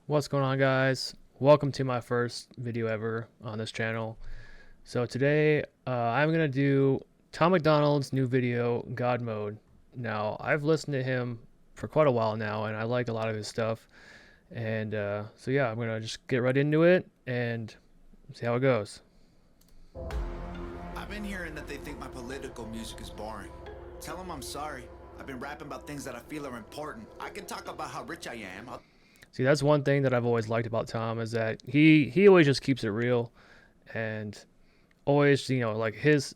What's going on, guys? Welcome to my first video ever on this channel. So today I'm gonna do Tom Macdonald's new video, God Mode. Now, I've listened to him for quite a while now and I like a lot of his stuff, and so yeah, I'm gonna just get right into it and see how it goes. I've been hearing that they think my political music is boring. Tell them I'm sorry. I've been rapping about things that I feel are important. I can talk about how rich I am. See, that's one thing that I've always liked about Tom, is that he always just keeps it real, and always, like his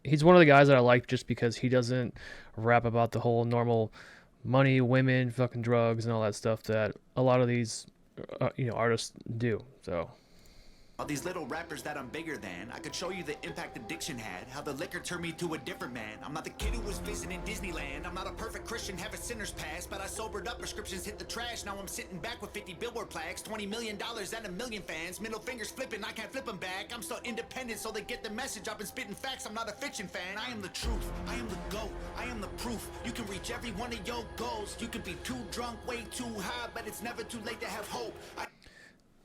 he's one of the guys that I like just because he doesn't rap about the whole normal money, women, fucking drugs, and all that stuff that a lot of these artists do. So All these little rappers that I'm bigger than. I could show you the impact addiction had, how the liquor turned me to a different man. I'm not the kid who was visiting Disneyland. I'm not a perfect Christian, have a sinner's past, but I sobered up, prescriptions hit the trash. Now I'm sitting back with 50 billboard plaques, $20 million and a million fans. Middle fingers flipping, I can't flip them back. I'm so independent, so they get the message. I've been spitting facts, I'm not a fiction fan. I am the truth, I am the GOAT, I am the proof. You can reach every one of your goals. You can be too drunk, way too high, but it's never too late to have hope.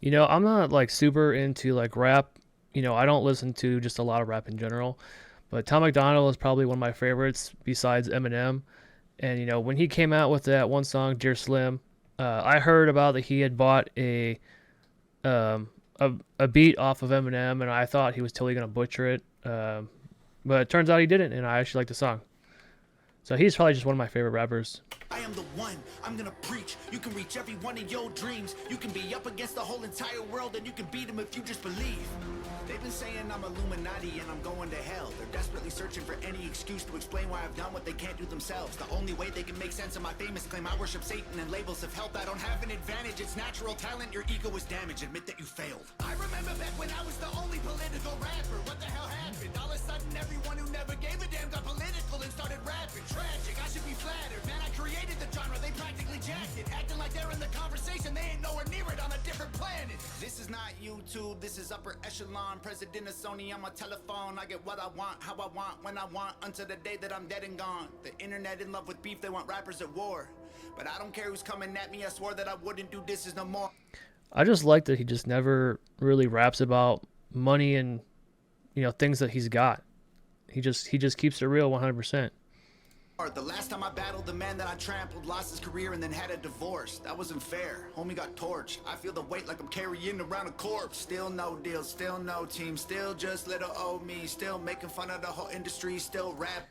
I'm not like super into like rap. I don't listen to just a lot of rap in general, but Tom MacDonald is probably one of my favorites besides Eminem. And when he came out with that one song, Dear Slim, I heard about that he had bought um, a beat off of Eminem, and I thought he was totally gonna butcher it. But it turns out he didn't, and I actually like the song. So he's probably just one of my favorite rappers. I am the one, I'm gonna preach. You can reach every one of your dreams. You can be up against the whole entire world, and you can beat them if you just believe. They've been saying I'm Illuminati and I'm going to hell. They're desperately searching for any excuse to explain why I've done what they can't do themselves. The only way they can make sense of my famous claim, I worship Satan and labels of health. I don't have an advantage, it's natural talent. Your ego is damaged, admit that you failed. I remember back when I was the only political rapper. What the hell happened? All of a sudden everyone who never gave a damn got political and started rapping. Tragic, I should be flattered. Man, I created the genre, they practically jacked it. Acting like they're in the conversation, they ain't nowhere near it, on a different planet. This is not YouTube, this is upper echelon. President of Sony on my telephone. I get what I want, how I want, when I want, until the day that I'm dead and gone. The internet in love with beef, they want rappers at war. But I don't care who's coming at me, I swore that I wouldn't do this is no more. I just like that he just never really raps about money and things that he's got. He just keeps it real 100%. The last time I battled the man that I trampled, lost his career and then had a divorce. That wasn't fair. Homie got torched. I feel the weight like I'm carrying around a corpse. Still no deal, still no team, still just little old me, still making fun of the whole industry, still rap.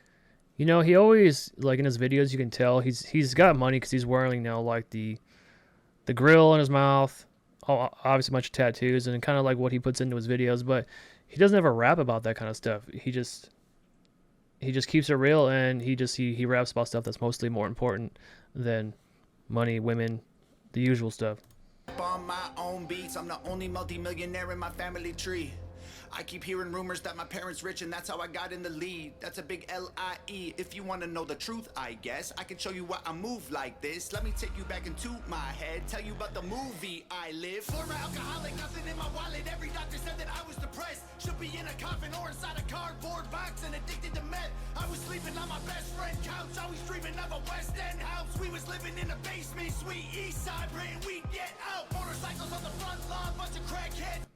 He always, like, in his videos, you can tell he's got money because he's wearing like the grill in his mouth, obviously a bunch of tattoos, and kind of like what he puts into his videos. But he doesn't ever rap about that kind of stuff. He just keeps it real, and he raps about stuff that's mostly more important than money, women, the usual stuff. On my own beats, I'm the only multi-millionaire in my family tree. I keep hearing rumors that my parents rich and that's how I got in the lead. That's a big L-I-E. If you want to know the truth, I guess I can show you why I move like this. Let me take you back into my head, tell you about the movie I live. Former alcoholic, nothing in my wallet. Every doctor said that I was depressed. Should be in a coffin or inside a cardboard box and addicted to meth. I was sleeping on my best friend couch, always dreaming of a West End house. We was living in a basement, sweet east side, praying we'd get out. Motorcycles on the front lawn, bunch of crackheads.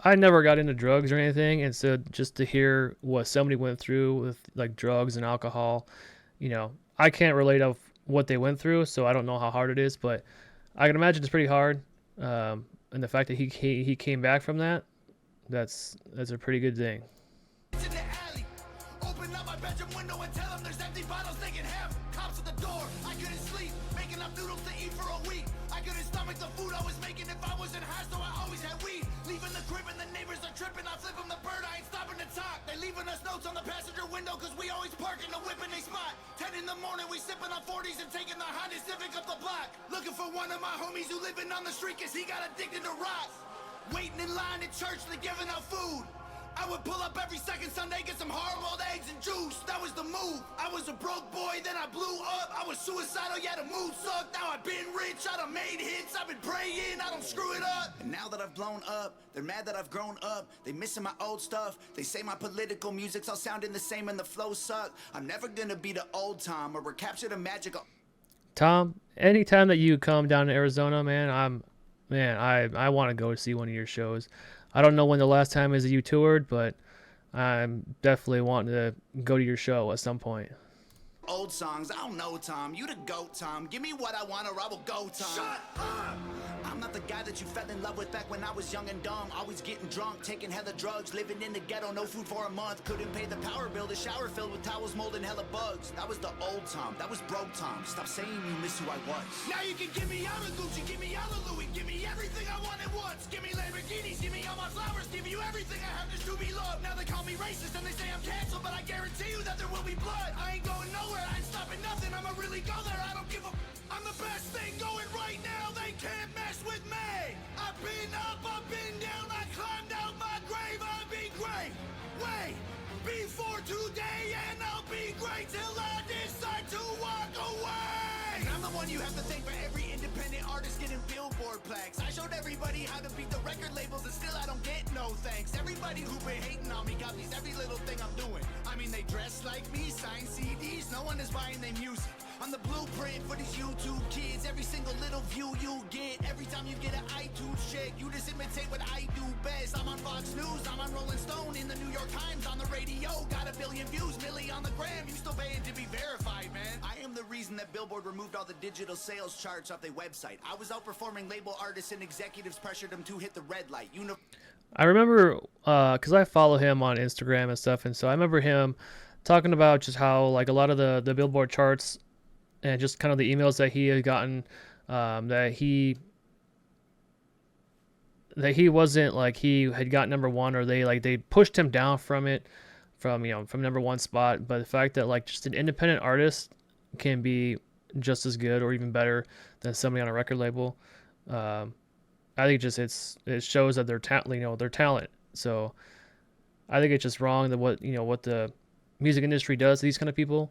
I never got into drugs or anything, and so just to hear what somebody went through with like drugs and alcohol, I can't relate of what they went through, so I don't know how hard it is, but I can imagine it's pretty hard. And the fact that he came back from that's a pretty good thing. To the alley, open up my bedroom window and tell them there's empty bottles they can have. Cops at the door, I couldn't sleep, making up noodles to eat for a week. I couldn't stomach the food I was making if I wasn't high, so I always had weed. Leaving the crib and the neighbors are tripping, I flip them the bird, I ain't stopping to talk. They leaving us notes on the passenger window cause we always park in the whip in they spot. 10 in the morning, we sipping on 40s and taking the Honda Civic up the block. Looking for one of my homies who living on the street cause he got addicted to rock. Waiting in line at church, they giving out food. I would pull up every second Sunday, get some hard-boiled eggs and juice. That was the move. I was a broke boy, then I blew up. I was suicidal, yeah, the mood sucked. Now I've been rich, I done made hits. I've been praying, I don't screw it up. And now that I've blown up, they're mad that I've grown up. They missing my old stuff. They say my political music's all sounding the same and the flows suck. I'm never gonna be the old time or recapture the magic of... Tom, anytime that you come down to Arizona, man, I want to go see one of your shows. I don't know when the last time is that you toured, but I'm definitely wanting to go to your show at some point. Old songs, I don't know, Tom. You the GOAT, Tom. Give me what I want or I will go, Tom. Shut up! I'm not the guy that you fell in love with back when I was young and dumb. Always getting drunk, taking hella drugs, living in the ghetto, no food for a month. Couldn't pay the power bill, the shower filled with towels, mold, and hella bugs. That was the old Tom, that was broke Tom. Stop saying you miss who I was. Now you can give me all the Gucci, give me all the Louis, give me everything I wanted once. Give me Lamborghinis, give me all my flowers, give you everything I have just to be loved. Now they call me racist and they say I'm canceled, but I guarantee you that there will be blood. I ain't going nowhere, I ain't stopping nothing, I'ma really go there, I don't give a I'm the best thing going right now, they can't mess with me. I've been up, I've been down, I climbed out my grave, I'll be great. Wait, before today and I'll be great till I decide to walk away. And I'm the one you have to thank for every independent artist getting Billboard plaques. I showed everybody how to beat the record labels and still I don't get no thanks. Everybody who been hating on me copies every little thing I'm doing. I mean they dress like me, sign CDs, no one is buying their music. I'm the blueprint for these YouTube kids. Every single little view you get, every time you get an iTunes check, you just imitate what I do best. I'm on Fox News, I'm on Rolling Stone, in the New York Times, on the radio. Got 1 billion views, Millie on the gram. You still paying to be verified, man. I am the reason that Billboard removed all the digital sales charts off their website. I was outperforming label artists and executives pressured them to hit the red light. I remember, because I follow him on Instagram and stuff, and so I remember him talking about just how like a lot of the Billboard charts and just kind of the emails that he had gotten, that he wasn't like he had got number one, or they pushed him down from it, from number one spot. But the fact that like just an independent artist can be just as good or even better than somebody on a record label, I think it shows that their talent. So I think it's just wrong that what the music industry does to these kind of people.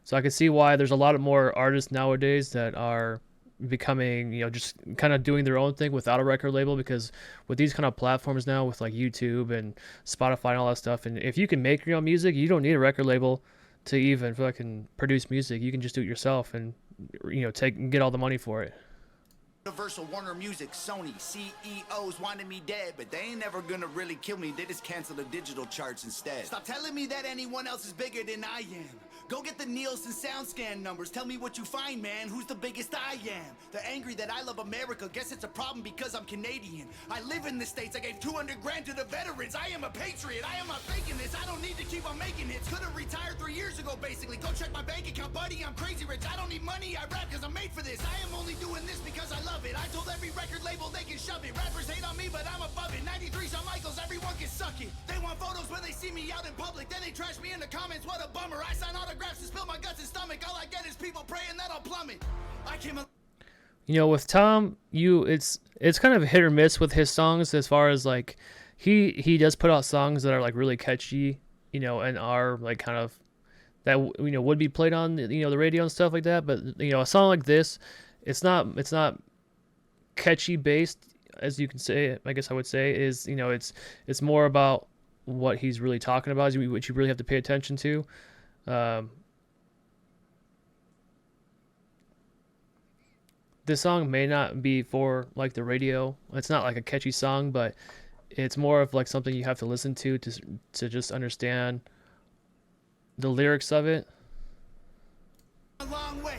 So I can see why there's a lot of more artists nowadays that are becoming, just kind of doing their own thing without a record label, because with these kind of platforms now, with like YouTube and Spotify and all that stuff, and if you can make your own music, you don't need a record label to even fucking produce music. You can just do it yourself and get all the money for it. Universal, Warner Music, Sony, CEOs wanted me dead, but they ain't never gonna really kill me. They just cancel the digital charts instead. Stop telling me that anyone else is bigger than I am. Go get the Nielsen SoundScan numbers. Tell me what you find, man. Who's the biggest I am? They're angry that I love America. Guess it's a problem because I'm Canadian. I live in the States. I gave 200 grand to the veterans. I am a patriot. I am not faking this. I don't need to keep on making hits. Could have retired 3 years ago, basically. Go check my bank account, buddy. I'm crazy rich. I don't need money. I rap because I'm made for this. I am only doing this because I love it. I told every record label they can shove it. Rappers hate on me, but I'm above it. 93 Shawn Michaels, everyone can suck it. They want photos when they see me out in public. Then they trash me in the comments. What a bummer. I sign autographs and spill my guts and stomach. All I get is people praying that I'll plummet. I came with Tom, it's kind of hit or miss with his songs, as far as like he does put out songs that are like really catchy, and are like kind of that would be played on the radio and stuff like that. But a song like this, it's not catchy based, as you can say. I guess I would say is it's more about what he's really talking about, which you really have to pay attention to. This song may not be for like the radio. It's not like a catchy song, but it's more of like something you have to listen to just understand the lyrics of it. a long way.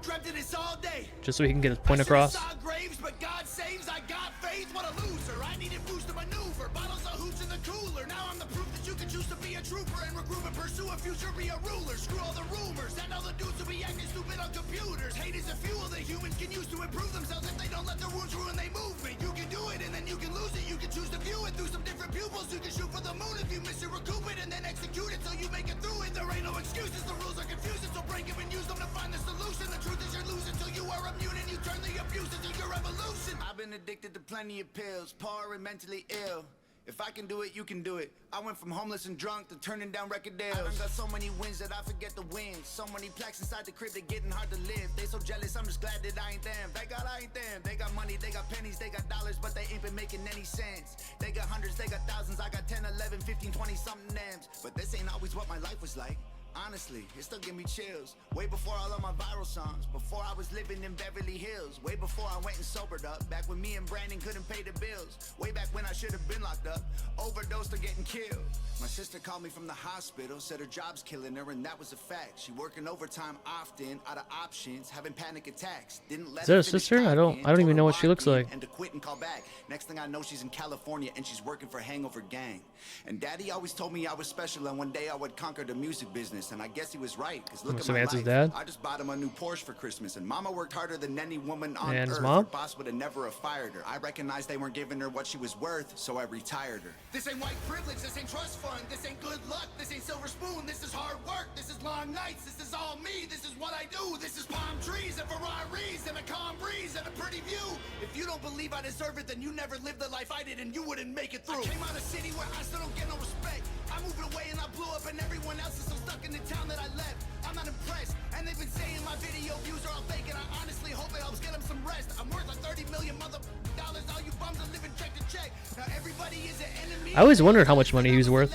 Dreamt of this all day. Just so he can get his point across. I graves, but God saves. I got faith. What a loser. I needed boost to maneuver. Bottles of hooch in the cooler. Now I'm the proof that you can choose to be a trooper and recruit and pursue a future, be a ruler. Screw all the rumors and all the dudes who be acting stupid on computers. Hate is a fuel that humans can use to improve themselves if they don't let their wounds ruin their movement. You can do it and then you can lose it. You can choose to view it through some different pupils. You can shoot for the moon if you miss it, recoup it, and then execute it till you make it through it. There ain't no excuses. The rules are confusing, so break them and use them to find the solution. The truth is you're losing till you are immune and you turn the abuse into your revolution. I've been addicted to plenty of pills, poor and mentally ill. If I can do it, you can do it. I went from homeless and drunk to turning down record deals. I got so many wins that I forget the wins. So many plaques inside the crib, they getting hard to live. They so jealous, I'm just glad that I ain't them. I ain't them. They got money, they got pennies, they got dollars, but they ain't been making any sense. They got hundreds, they got thousands. I got 10, 11, 15, 20 something names. But this ain't always what my life was like. Honestly, it still give me chills. Way before all of my viral songs, before I was living in Beverly Hills, way before I went and sobered up, back when me and Brandon couldn't pay the bills, way back when I should have been locked up, overdosed or getting killed. My sister called me from the hospital, said her job's killing her, and that was a fact. She working overtime often, out of options, having panic attacks. Didn't let Is that her a finish sister? I talking, don't told even her know what she walk looks in like. and to quit and call back. Next thing I know, she's in California and she's working for Hangover Gang. And Daddy always told me I was special and one day I would conquer the music business. And I guess he was right, because look at my Samantha's life. dad? I just bought him a new Porsche for Christmas, and Mama worked harder than any woman on And his earth. mom? Her boss would have never have fired her. I recognized they weren't giving her what she was worth, so I retired her. This ain't white privilege, this ain't trust fund, this ain't good luck, this ain't silver spoon, this is hard work, this is long nights, this is all me, this is what I do, this is palm trees and Ferraris and a calm breeze and a pretty view. If you don't believe I deserve it, then you never lived the life I did and you wouldn't make it through. I came out of a city where I still don't get no respect. I moved away and I blew up, and everyone else is still stuck in the town that I left. I'm not impressed, and they've been saying my video views are all fake, and I honestly hope it helps get them some rest. I'm worth like 30 million dollars, all you bums are living check to check. Now everybody is an enemy. I always wondered how much money he was worth.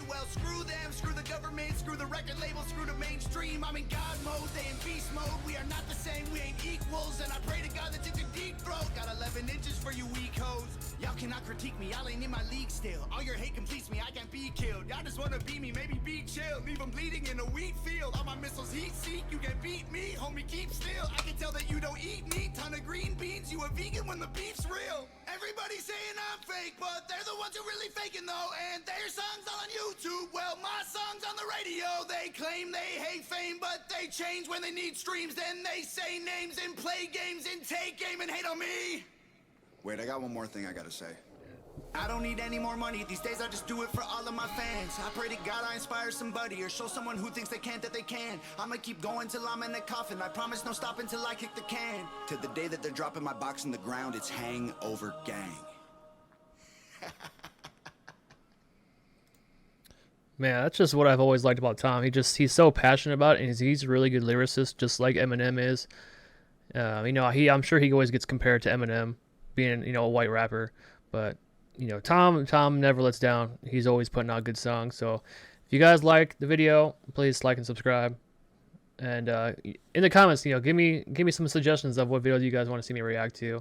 Well, screw them, screw the government, screw the record label, screw the mainstream. I'm in God mode, they in beast mode. We are not the same, we ain't equals, and I pray to God that you can deep throat. Got 11 inches for you weak hoes. Y'all cannot critique me, y'all ain't in my league still. All your hate completes me, I can't be killed. Y'all just wanna beat me, maybe be chill. Leave them bleeding in a wheat field. All my missiles heat seek, you can beat me. Homie, keep still. I can tell that you don't eat meat. Ton of green beans, you a vegan when the beef's real. Everybody's saying I'm fake, but they're the ones who really faking though. And their songs all on YouTube, well, my song's on the radio. They claim they hate fame, but they change when they need streams. Then they say names and play games and take aim and hate on me. Wait, I got one more thing I gotta say. I don't need any more money these days, I just do it for all of my fans. I pray to God I inspire somebody or show someone who thinks they can't that they can. I'ma keep going till I'm in the coffin, I promise no stop until I kick the can. To the day that they're dropping my box in the ground, it's Hangover Gang. Man, that's just what I've always liked about Tom. He's so passionate about it, and he's a really good lyricist, just like Eminem is. I'm sure he always gets compared to Eminem, being a white rapper, but Tom never lets down. He's always putting out good songs. So if you guys like the video, please like and subscribe. And in the comments, give me some suggestions of what videos you guys want to see me react to.